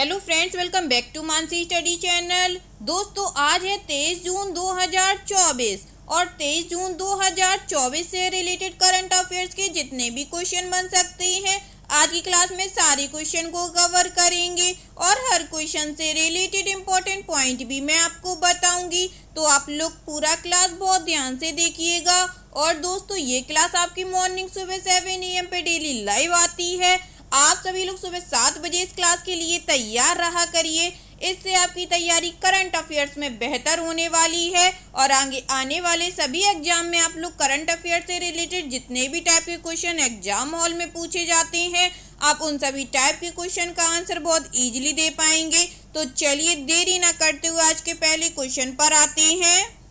Hello friends, welcome back to Mansi study channel. दोस्तों, आज है 23 जून 2024 और 23 जून 2024 से रिलेटेड करंट अफेयर्स के जितने भी क्वेश्चन बन सकते हैं आज की क्लास में सारे क्वेश्चन को कवर करेंगे और हर क्वेश्चन से रिलेटेड इंपॉर्टेंट पॉइंट भी मैं आपको बताऊंगी। तो आप लोग पूरा क्लास बहुत ध्यान से देखिएगा। और दोस्तों, ये क्लास आपकी मॉर्निंग सुबह 7 AM पे डेली लाइव आती है। आप सभी लोग सुबह 7 बजे इस क्लास के लिए तैयार रहा करिए। इससे आपकी तैयारी करंट अफेयर्स में बेहतर होने वाली है और आगे आने वाले सभी एग्जाम में आप लोग करंट अफेयर्स से रिलेटेड जितने भी टाइप के क्वेश्चन एग्जाम हॉल में पूछे जाते हैं, आप उन सभी टाइप के क्वेश्चन का आंसर बहुत इजीली दे पाएंगे। तो चलिए देरी ना करते हुए आज के पहले क्वेश्चन पर आते हैं।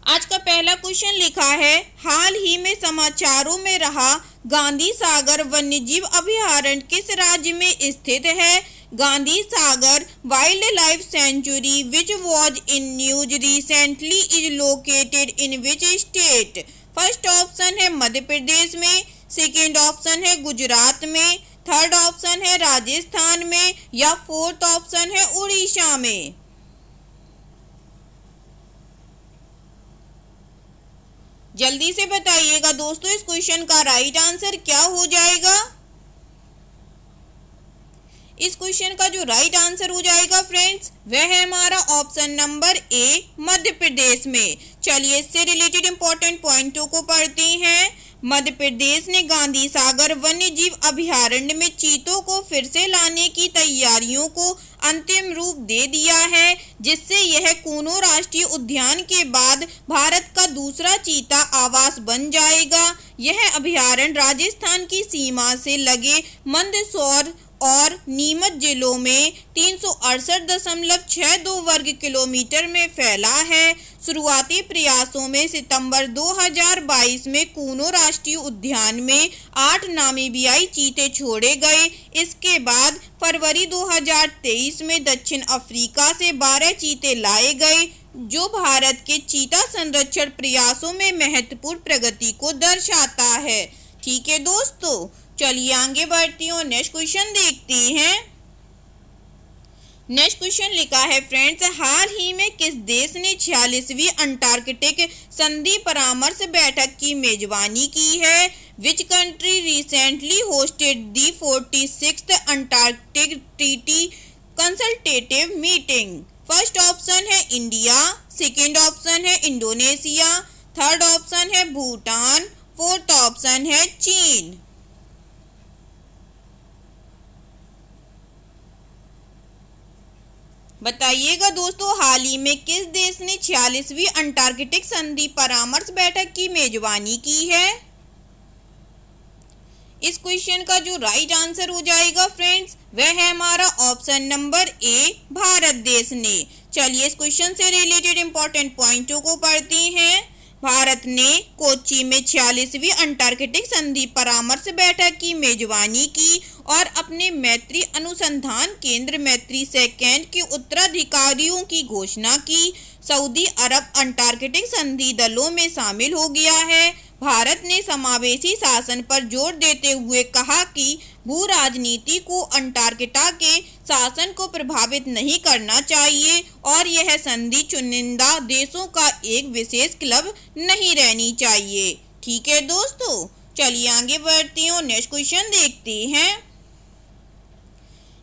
आज का पहला क्वेश्चन लिखा है, हाल ही में समाचारों में रहा गांधी सागर वन्यजीव अभयारण्य किस राज्य में स्थित है? Gandhi Sagar wildlife sanctuary which was in news recently is located in which state? First option है मध्य प्रदेश में, सेकेंड ऑप्शन है गुजरात में, थर्ड ऑप्शन है राजस्थान में या फोर्थ ऑप्शन है उड़ीसा में। जल्दी से बताइएगा दोस्तों, इस क्वेश्चन का राइट आंसर क्या हो जाएगा? इस क्वेश्चन का जो राइट आंसर हो जाएगा फ्रेंड्स, वह है हमारा option number A, Madhya Pradesh में। चलिए इससे रिलेटेड इंपॉर्टेंट पॉइंटों को पढ़ते हैं। मध्य प्रदेश ने गांधी सागर वन्यजीव अभयारण्य में चीतों को फिर से लाने की तैयारियों को अंतिम रूप दे दिया है, जिससे यह कूनो राष्ट्रीय उद्यान के बाद भारत का दूसरा चीता आवास बन जाएगा। यह अभयारण्य राजस्थान की सीमा से लगे मंदसौर और नीमच जिलों में 368.62 वर्ग किलोमीटर में फैला है। शुरुआती प्रयासों में सितंबर 2022 में कूनो राष्ट्रीय उद्यान में 8 नामीबियाई चीते छोड़े गए। इसके बाद फरवरी 2023 में दक्षिण अफ्रीका से 12 चीते लाए गए, जो भारत के चीता संरक्षण प्रयासों में महत्वपूर्ण प्रगति को दर्शाता है। ठीक है दोस्तों, चलिए आगे बढ़ती हूँ, नेक्स्ट क्वेश्चन देखते हैं। नेक्स्ट क्वेश्चन लिखा है फ्रेंड्स, हाल ही में किस देश ने 46वीं अंटार्कटिक संधि परामर्श बैठक की मेजबानी की है? Which country recently hosted the 46th Antarctic treaty consultative meeting? First option है इंडिया, सेकेंड ऑप्शन है इंडोनेशिया, थर्ड ऑप्शन है भूटान, फोर्थ ऑप्शन है चीन। बताइएगा दोस्तों, हाल ही में किस देश ने 46वीं अंटार्कटिक संधि परामर्श बैठक की मेजबानी की है? इस क्वेश्चन का जो राइट आंसर हो जाएगा फ्रेंड्स, वह है हमारा ऑप्शन नंबर ए, भारत देश ने। चलिए इस क्वेश्चन से रिलेटेड इंपॉर्टेंट पॉइंटों को पढ़ते हैं। भारत ने कोच्चि में 46वीं अंटार्कटिक संधि परामर्श बैठक की मेजबानी की और अपने मैत्री अनुसंधान केंद्र मैत्री सेकंड के उत्तराधिकारियों की घोषणा की। सऊदी अरब अंटार्कटिक संधि दलों में शामिल हो गया है। भारत ने समावेशी शासन पर जोर देते हुए कहा कि भू राजनीति को अंटार्कटिका के शासन को प्रभावित नहीं करना चाहिए और यह संधि चुनिंदा देशों का एक विशेष क्लब नहीं रहनी चाहिए। ठीक है दोस्तों, चलिए आगे बढ़ते हैं, नेक्स्ट क्वेश्चन देखते हैं।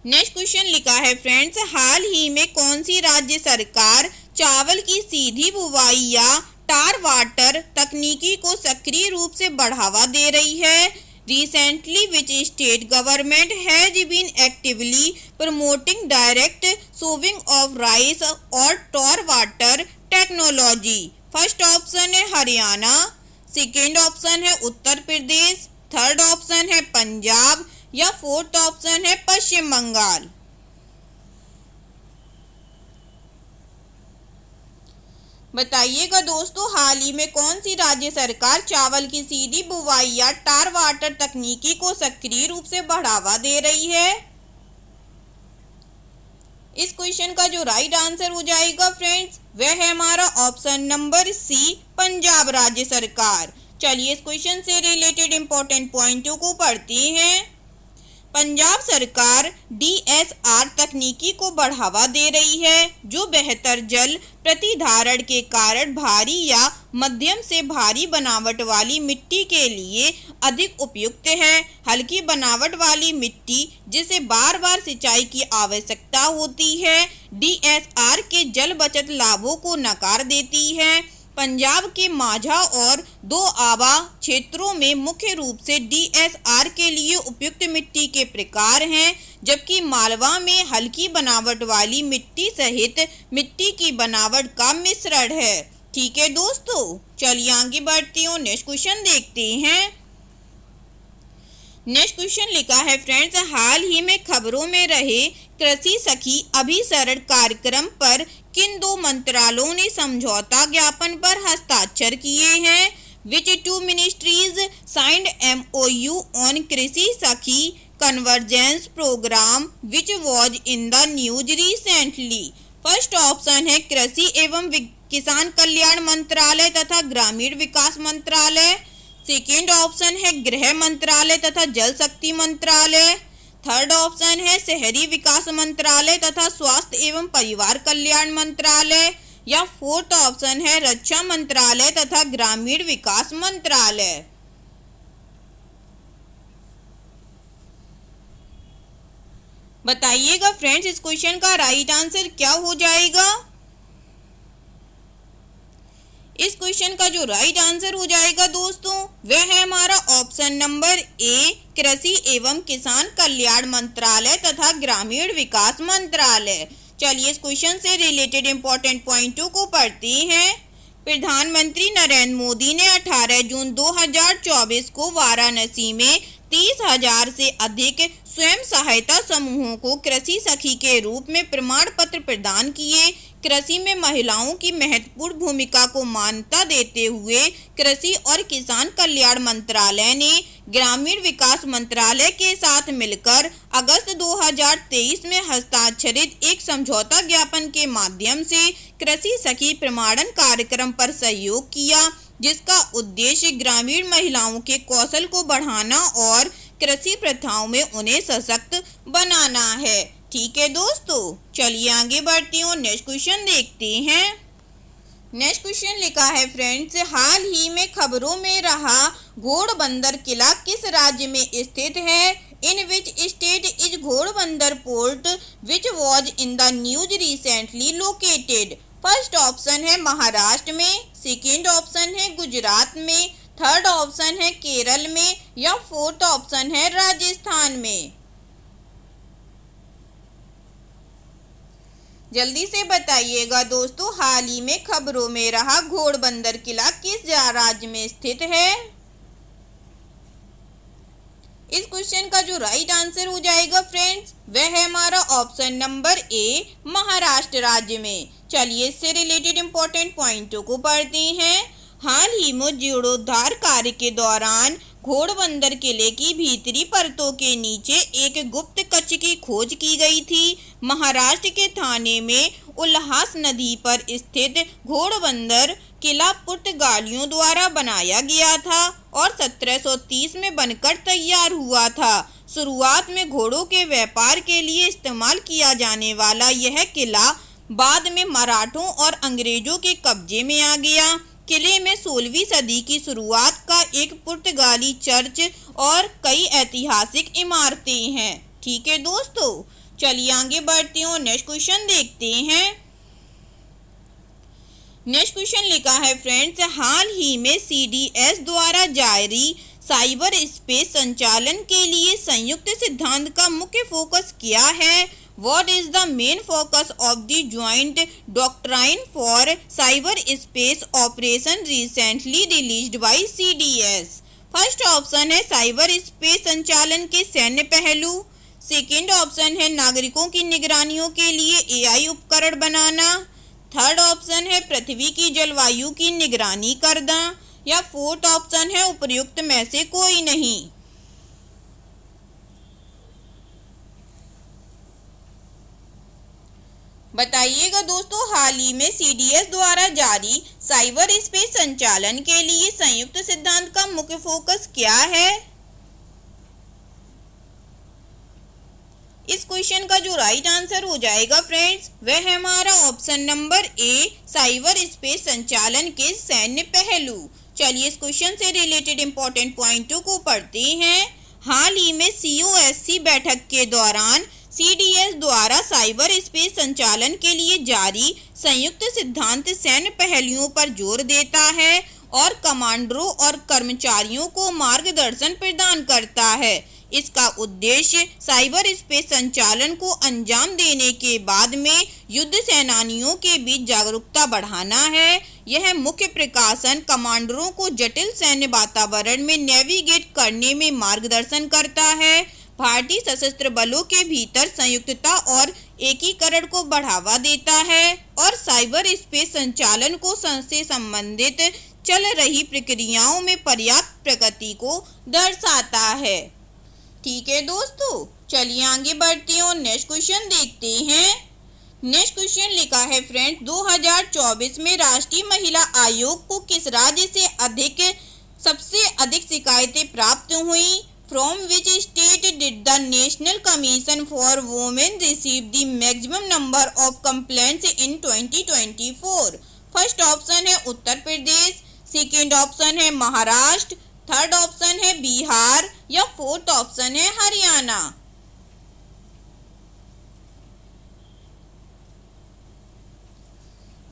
नेक्स्ट क्वेश्चन लिखा है फ्रेंड्स, हाल ही में कौन सी राज्य सरकार चावल की सीधी बुवाई या टार वाटर तकनीकी को सक्रिय रूप से बढ़ावा दे रही है? Recently which state government has been actively promoting direct sowing of rice और tar water technology? First option है हरियाणा, सेकेंड ऑप्शन है उत्तर प्रदेश, थर्ड ऑप्शन है पंजाब या फोर्थ ऑप्शन है पश्चिम बंगाल। बताइएगा दोस्तों, हाल ही में कौन सी राज्य सरकार चावल की सीधी बुवाई या टार वाटर तकनीकी को सक्रिय रूप से बढ़ावा दे रही है? इस क्वेश्चन का जो राइट आंसर हो जाएगा फ्रेंड्स, वह है हमारा ऑप्शन नंबर सी, पंजाब राज्य सरकार। चलिए इस क्वेश्चन से रिलेटेड इंपॉर्टेंट पॉइंटों को पढ़ते हैं। पंजाब सरकार DSR तकनीकी को बढ़ावा दे रही है जो बेहतर जल प्रतिधारण के कारण भारी या मध्यम से भारी बनावट वाली मिट्टी के लिए अधिक उपयुक्त है। हल्की बनावट वाली मिट्टी जिसे बार बार सिंचाई की आवश्यकता होती है DSR के जल बचत लाभों को नकार देती है। पंजाब के माझा और दोआबा क्षेत्रों में मुख्य रूप से DSR के लिए उपयुक्त मिट्टी के प्रकार हैं, जबकि मालवा में हल्की बनावट वाली मिट्टी सहित मिट्टी की बनावट का मिश्रण है। ठीक है दोस्तों, चलिए आगे बढ़ते हैं, नेक्स्ट क्वेश्चन देखते हैं। नेक्स्ट क्वेश्चन लिखा है फ्रेंड्स, हाल ही में खबरों में रहे कृषि सखी अभिसरण कार्यक्रम पर किन दो मंत्रालयों ने समझौता ज्ञापन पर हस्ताक्षर किए हैं? Which two ministries signed MOU on Krishi Sakhi convergence programme which was in the news recently? First option है कृषि एवं किसान कल्याण मंत्रालय तथा ग्रामीण विकास मंत्रालय। सेकेंड ऑप्शन है गृह मंत्रालय तथा जल शक्ति मंत्रालय। थर्ड ऑप्शन है शहरी विकास मंत्रालय तथा स्वास्थ्य एवं परिवार कल्याण मंत्रालय। या फोर्थ ऑप्शन है रक्षा मंत्रालय तथा ग्रामीण विकास मंत्रालय। बताइएगा फ्रेंड्स, इस क्वेश्चन का राइट आंसर क्या हो जाएगा? इस क्वेश्चन का जो राइट आंसर हो जाएगा दोस्तों, वह है हमारा ऑप्शन नंबर ए, कृषि एवं किसान कल्याण मंत्रालय तथा ग्रामीण विकास मंत्रालय। चलिए इस क्वेश्चन से रिलेटेड इंपॉर्टेंट पॉइंटों को पढ़ते हैं। प्रधानमंत्री नरेंद्र मोदी ने 18 जून 2024 को वाराणसी में 30,000 से अधिक स्वयं सहायता समूहों को कृषि सखी के रूप में प्रमाण पत्र प्रदान किए। कृषि में महिलाओं की महत्वपूर्ण भूमिका को मान्यता देते हुए कृषि और किसान कल्याण मंत्रालय ने ग्रामीण विकास मंत्रालय के साथ मिलकर अगस्त 2023 में हस्ताक्षरित एक समझौता ज्ञापन के माध्यम से कृषि सखी प्रमाणन कार्यक्रम पर सहयोग किया, जिसका उद्देश्य ग्रामीण महिलाओं के कौशल को बढ़ाना और कृषि प्रथाओं में उन्हें सशक्त बनाना है। ठीक है दोस्तों, चलिए आगे बढ़ते हैं, नेक्स्ट क्वेश्चन देखते हैं। नेक्स्ट क्वेश्चन लिखा है फ्रेंड्स, हाल ही में खबरों में रहा घोड़बंदर किला किस राज्य में स्थित है? In which state is Ghodbunder port which was in the news recently located? First option है महाराष्ट्र में, सेकेंड ऑप्शन है गुजरात में, थर्ड ऑप्शन है केरल में, या फोर्थ ऑप्शन है राजस्थान में। जल्दी से बताइएगा दोस्तों, हाल ही में खबरों में रहा घोड़बंदर किला किस राज्य में स्थित है? इस क्वेश्चन का जो राइट आंसर हो जाएगा फ्रेंड्स, वह है हमारा ऑप्शन नंबर ए, महाराष्ट्र राज्य में। चलिए इससे रिलेटेड इंपॉर्टेंट पॉइंटों को पढ़ते हैं। हाल ही में जीर्णोद्धार कार्य के दौरान घोड़बंदर किले की भीतरी परतों के नीचे एक गुप्त कक्ष की खोज की गई थी। महाराष्ट्र के थाने में उल्हास नदी पर स्थित घोड़बंदर किला पुर्तगालियों द्वारा बनाया गया था और 1730 में बनकर तैयार हुआ था। शुरुआत में घोड़ों के व्यापार के लिए इस्तेमाल किया जाने वाला यह किला बाद में मराठों और अंग्रेजों के कब्जे में आ गया। किले में 16वीं सदी की शुरुआत का एक पुर्तगाली चर्च और कई ऐतिहासिक इमारतें हैं। ठीक है दोस्तों, चलिए आगे बढ़ते हैं, नेक्स्ट क्वेश्चन देखते हैं। नेक्स्ट क्वेश्चन लिखा है फ्रेंड्स, हाल ही में CDS द्वारा जारी साइबर स्पेस संचालन के लिए संयुक्त सिद्धांत का मुख्य फोकस क्या है? What is the main focus of the joint doctrine for cyberspace operation recently released by CDS? First option है साइबर स्पेस संचालन के सैन्य पहलू। सेकेंड ऑप्शन है नागरिकों की निगरानियों के लिए AI उपकरण बनाना। थर्ड ऑप्शन है पृथ्वी की जलवायु की निगरानी करना। या फोर्थ ऑप्शन है उपर्युक्त में से कोई नहीं। बताइएगा दोस्तों, हाल ही में CDS द्वारा जारी साइबर स्पेस संचालन के लिए संयुक्त सिद्धांत का मुख्य फोकस क्या है? क्वेश्चन का जो राइट आंसर हो जाएगा फ्रेंड्स वह है हमारा option number A, cyber space संचालन के सैन्य पहलू। चलिए इस क्वेश्चन से रिलेटेड इंपॉर्टेंट पॉइंटों को पढ़ते हैं। हाल ही में COSC बैठक के दौरान CDS द्वारा साइबर स्पेस संचालन के लिए जारी संयुक्त सिद्धांत सैन्य पहलुओं पर जोर देता है और कमांडरों और कर्मचारियों को मार्गदर्शन प्रदान करता है। इसका उद्देश्य साइबर स्पेस संचालन को अंजाम देने के बाद में युद्ध सेनानियों के बीच जागरूकता बढ़ाना है। यह मुख्य प्रकाशन कमांडरों को जटिल सैन्य वातावरण में नेविगेट करने में मार्गदर्शन करता है। भारतीय सशस्त्र बलों के भीतर संयुक्तता और एकीकरण को बढ़ावा देता है और साइबर स्पेस संचालन को से संबंधित चल रही प्रक्रियाओं में पर्याप्त प्रगति को दर्शाता है। ठीक है दोस्तों, चलिए आगे बढ़ते हैं और नेक्स्ट क्वेश्चन देखते हैं। नेक्स्ट क्वेश्चन लिखा है फ्रेंड्स, 2024 में राष्ट्रीय महिला आयोग को किस राज्य से सबसे अधिक शिकायतें प्राप्त हुई? From which state did the National Commission for Women receive the maximum number of complaints in 2024? First option है उत्तर प्रदेश, सेकेंड ऑप्शन है महाराष्ट्र, थर्ड ऑप्शन है बिहार या फोर्थ ऑप्शन है हरियाणा।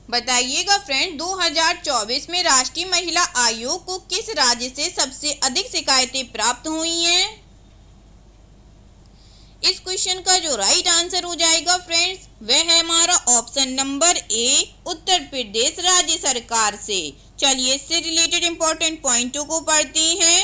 बताइएगा फ्रेंड, 2024 में राष्ट्रीय महिला आयोग को किस राज्य से सबसे अधिक शिकायतें प्राप्त हुई हैं? इस क्वेश्चन का जो राइट आंसर हो जाएगा फ्रेंड्स वह है हमारा option number A, Uttar Pradesh राज्य सरकार से। चलिए इससे रिलेटेड इंपॉर्टेंट पॉइंटों को पढ़ते हैं।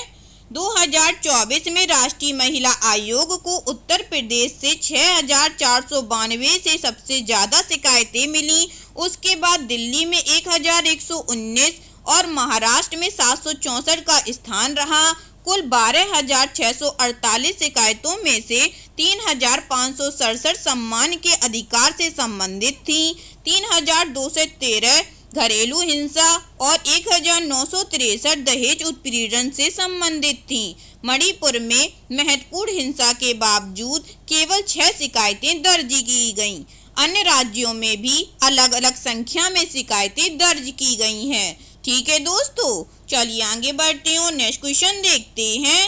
2024 में राष्ट्रीय महिला आयोग को उत्तर प्रदेश से 6,492 से सबसे ज्यादा शिकायतें मिली। उसके बाद दिल्ली में 1,119 और महाराष्ट्र में 764 का स्थान रहा। कुल 12,648 शिकायतों में से 3,567 सम्मान के अधिकार से संबंधित थीं, 3,213 घरेलू हिंसा और 1,963 दहेज उत्पीड़न से संबंधित थीं। मणिपुर में महत्वपूर्ण हिंसा के बावजूद केवल 6 शिकायतें दर्ज की गईं। अन्य राज्यों में भी अलग अलग संख्या में शिकायतें दर्ज की गई हैं। ठीक है दोस्तों, चलिए आगे बढ़ते हैं और नेक्स्ट क्वेश्चन देखते हैं।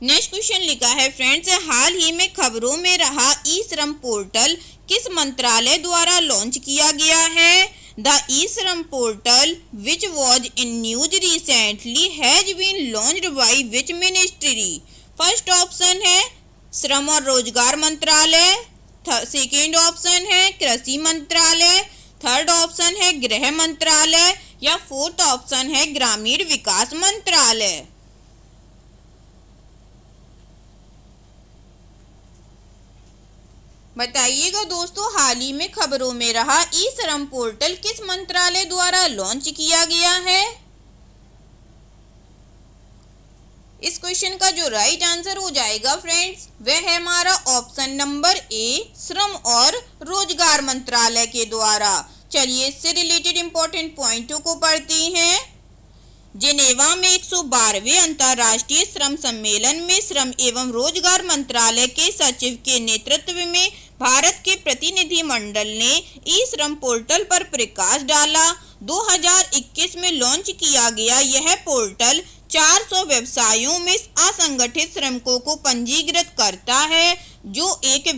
नेक्स्ट क्वेश्चन लिखा है फ्रेंड्स, हाल ही में खबरों में रहा ई श्रम पोर्टल किस मंत्रालय द्वारा लॉन्च किया गया है? The e Shram portal which was in news recently has been launched by which ministry? First option है श्रम और रोजगार मंत्रालय, सेकेंड ऑप्शन है कृषि मंत्रालय, थर्ड ऑप्शन है गृह मंत्रालय या फोर्थ ऑप्शन है ग्रामीण विकास मंत्रालय। बताइएगा दोस्तों, हाल ही में खबरों में रहा ई श्रम पोर्टल किस मंत्रालय द्वारा लॉन्च किया गया है? इस क्वेश्चन का जो राइट आंसर हो जाएगा फ्रेंड्स वह है हमारा ऑप्शन नंबर ए, श्रम और रोजगार मंत्रालय के द्वारा। चलिए इससे रिलेटेड इंपॉर्टेंट पॉइंटों को पढ़ते हैं। जिनेवा में 112वें अंतर्राष्ट्रीय श्रम सम्मेलन में श्रम एवं रोजगार मंत्रालय के सचिव के नेतृत्व में भारत के प्रतिनिधि मंडल ने ई श्रम पोर्टल पर प्रकाश डाला। 2021 में लॉन्च किया गया यह पोर्टल 400 व्यवसायों में असंगठित श्रमिकों को पंजीकृत करता है, जो एक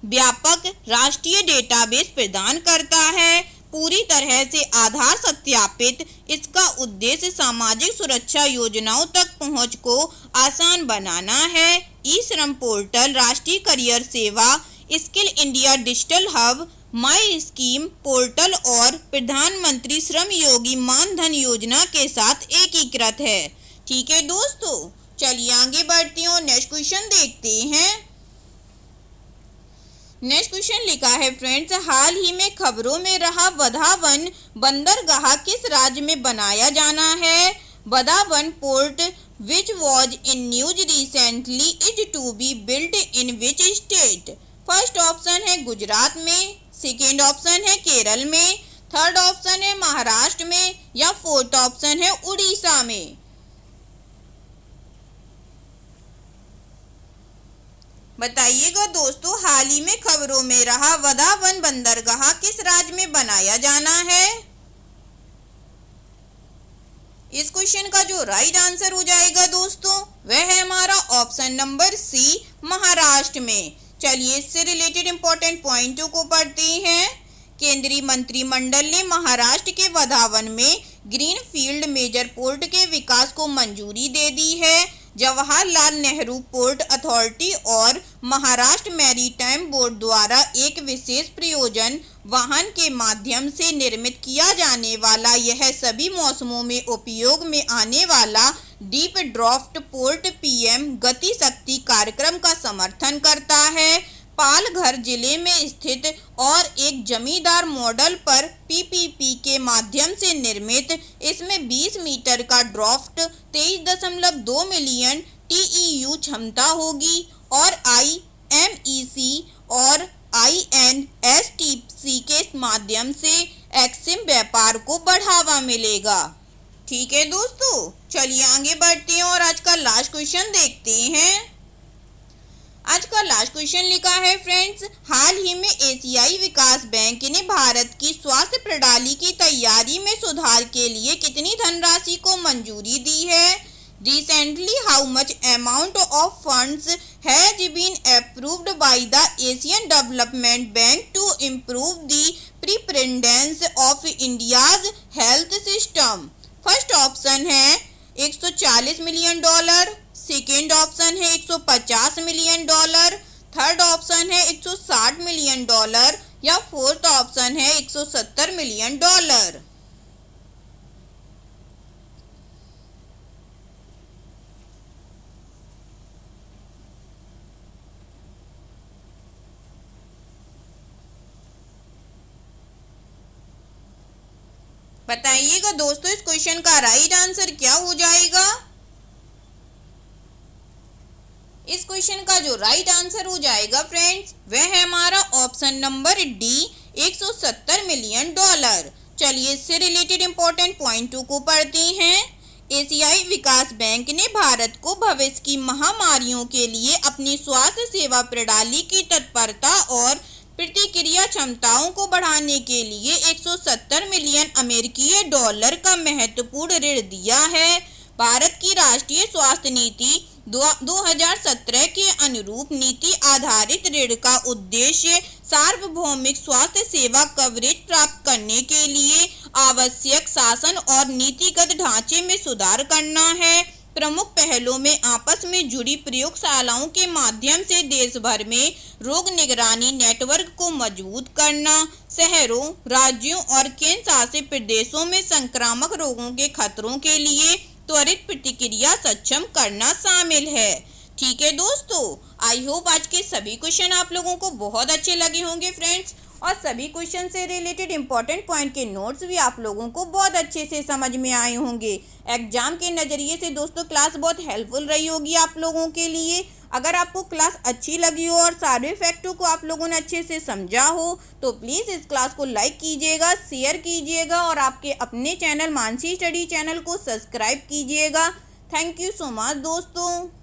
व्यापक राष्ट्रीय डेटाबेस प्रदान करता है। पूरी तरह से आधार सत्यापित, इसका उद्देश्य सामाजिक सुरक्षा योजनाओं तक पहुंच को आसान बनाना है। ई श्रम पोर्टल राष्ट्रीय करियर सेवा, स्किल इंडिया डिजिटल हब, माई स्कीम पोर्टल और प्रधानमंत्री श्रम योगी मानधन योजना के साथ एकीकृत है। ठीक है दोस्तों, चलिए आगे बढ़ते हैं और नेक्स्ट क्वेश्चन देखते हैं। नेक्स्ट क्वेश्चन लिखा है फ्रेंड्स, हाल ही में खबरों में रहा वधावन बंदरगाह किस राज्य में बनाया जाना है? Vadhavan port which was in news recently is to be built in which state? First option है गुजरात में, सेकेंड ऑप्शन है केरल में, थर्ड ऑप्शन है महाराष्ट्र में या फोर्थ ऑप्शन है उड़ीसा में। बताइएगा दोस्तों, हाल ही में खबरों में रहा वधावन बंदरगाह किस राज्य में बनाया जाना है? इस क्वेश्चन का जो राइट आंसर हो जाएगा दोस्तों, वह है हमारा ऑप्शन नंबर सी, महाराष्ट्र में। चलिए इससे रिलेटेड इंपॉर्टेंट पॉइंटों को पढ़ते हैं। केंद्रीय मंत्रिमंडल ने महाराष्ट्र के वधावन में ग्रीनफील्ड मेजर पोर्ट के विकास को मंजूरी दे दी है। जवाहरलाल नेहरू पोर्ट अथॉरिटी और महाराष्ट्र मैरीटाइम बोर्ड द्वारा एक विशेष प्रयोजन वाहन के माध्यम से निर्मित किया जाने वाला यह सभी मौसमों में उपयोग में आने वाला डीप ड्राफ्ट पोर्ट पीएम गति शक्ति कार्यक्रम का समर्थन करता है। पालघर जिले में स्थित और एक जमींदार मॉडल पर पीपीपी के माध्यम से निर्मित इसमें 20 मीटर का ड्राफ्ट 23.2 मिलियन टीईयू क्षमता होगी और आईएमईसी और आईएनएसटीसी के माध्यम से एक्सिम व्यापार को बढ़ावा मिलेगा। ठीक है दोस्तों, चलिए आगे बढ़ते हैं और आज का लास्ट क्वेश्चन देखते हैं। आज का लास्ट क्वेश्चन लिखा है फ्रेंड्स, हाल ही में एशियाई विकास बैंक ने भारत की स्वास्थ्य प्रणाली की तैयारी में सुधार के लिए कितनी धनराशि को मंजूरी दी है? Recently, how much amount of funds has been approved by the Asian Development Bank to improve the preparedness of India's health system? First option है $140 मिलियन, सेकेंड ऑप्शन है $150 मिलियन, थर्ड ऑप्शन है $160 मिलियन या fourth option है $170 million. बताइएगा दोस्तों, इस question का right answer क्या हो जाएगा? इस क्वेश्चन का जो राइट आंसर हो जाएगा फ्रेंड्स, वह है हमारा ऑप्शन नंबर डी, $170 मिलियन। चलिए इससे रिलेटेड इंपॉर्टेंट पॉइंटों को पढ़ते हैं। एशियाई विकास बैंक ने भारत को भविष्य की महामारियों के लिए अपनी स्वास्थ्य सेवा प्रणाली की तत्परता और प्रतिक्रिया क्षमताओं को बढ़ाने के लिए $170 मिलियन अमेरिकी डॉलर का महत्वपूर्ण ऋण दिया है। भारत की राष्ट्रीय स्वास्थ्य नीति 2017 के अनुरूप नीति आधारित ऋण का उद्देश्य सार्वभौमिक स्वास्थ्य सेवा कवरेज प्राप्त करने के लिए आवश्यक शासन और नीतिगत ढांचे में सुधार करना है। प्रमुख पहलों में आपस में जुड़ी प्रयोगशालाओं के माध्यम से देश भर में रोग निगरानी नेटवर्क को मजबूत करना, शहरों, राज्यों और केंद्र शासित प्रदेशों में संक्रामक रोगों के खतरों के लिए त्वरित प्रतिक्रिया सक्षम करना शामिल है। ठीक है दोस्तों, आई होप आज के सभी क्वेश्चन आप लोगों को बहुत अच्छे लगे होंगे फ्रेंड्स, और सभी क्वेश्चन से रिलेटेड इंपॉर्टेंट पॉइंट के नोट्स भी आप लोगों को बहुत अच्छे से समझ में आए होंगे। एग्जाम के नज़रिए से दोस्तों क्लास बहुत हेल्पफुल रही होगी आप लोगों के लिए। अगर आपको क्लास अच्छी लगी हो और सारे फैक्टों को आप लोगों ने अच्छे से समझा हो तो प्लीज़ इस क्लास को लाइक कीजिएगा, शेयर कीजिएगा और आपके अपने चैनल मानसी स्टडी चैनल को सब्सक्राइब कीजिएगा। थैंक यू सो मच दोस्तों।